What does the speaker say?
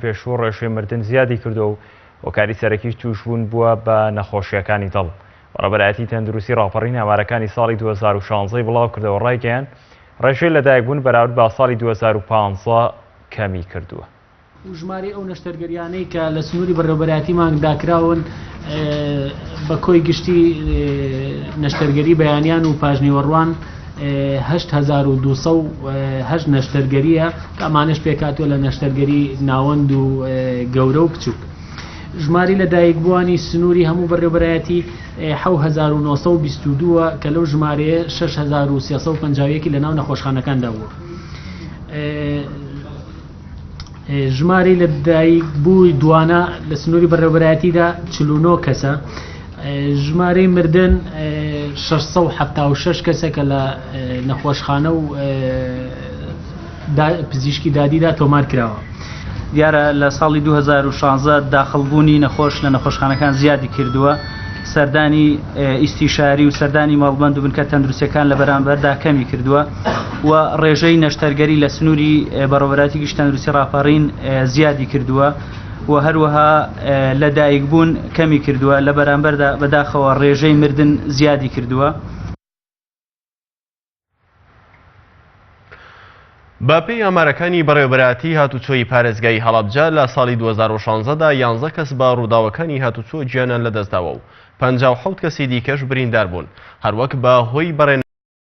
پێشوو ڕێژەی مردن زیادی کردو و هۆکاری سەرەکیش توشبوون بووە بە نەخۆشیەکانی دڵ. بەڕێبەرایەتی تەندروستی ڕاپەڕینی ئامارەکانی ساڵی 2016 بڵاو کردەوە ڕایگەیان ڕێژەی لەدایکبوون بەراورد بە ساڵی 2015 کەمی کردووە. ژمارە ئەو نەشتەرگەریانەی کە لە سنووری بەڕێوەبەرایەتیمان داکراون بە کۆی گشتی نەشتەرگەری بەیانیان و پاژنیوەڕوان 8208 نەشتەرگەریە کە ئەمانش پێکاتوە لە نەشتەرگەری ناوەند و گەورە و بچووک. ژماری لەدایکبووانی سنووری هەموو بەڕێوەبەرایەتی 7922 کە لەو ژمارەیە 6351 لە ناو نەخۆشخانەکاندا بووە. ژماری لەدایکبووی دوانە لە سنووری بەڕێوەبەرایەتیدا 49 کەسە. ژمارەی مردن 676 کەسە کە لە نەخۆشخانە و پزیشکی دادیدا تۆمار کراوە. دیارە لە ساڵی 2016 داخڵبوونی نەخۆش لە نەخۆشخانەکان زیادی کردووە. سەردانی ئیستیشاری و سەردانی ماڵبەند و بنکە تەندروستیەکان لە بەرامبەردا کەمی کردووە و ڕێژەی نەشتەرگەری لە سنووری بەڕێوەبەرایەتی گشت تەندروستی ڕاپەڕین زیادی کردووە و هەروەها لە دایکبوون کەمی کردووە لە بەرامبەردا بەداخەوە ڕێژەی مردن زیادی کردووە. باپی ئامارەکانی بەڕێوەبەرایەتی هاتوچۆی پارێزگای هەڵەبجە لە ساڵی 2016دا 11 کەس بە ڕووداوەکانی هاتوچۆ گیانیان لەدەستداوە و 57 کەسی دیکەش بریندار بوون هەروەک بە هۆی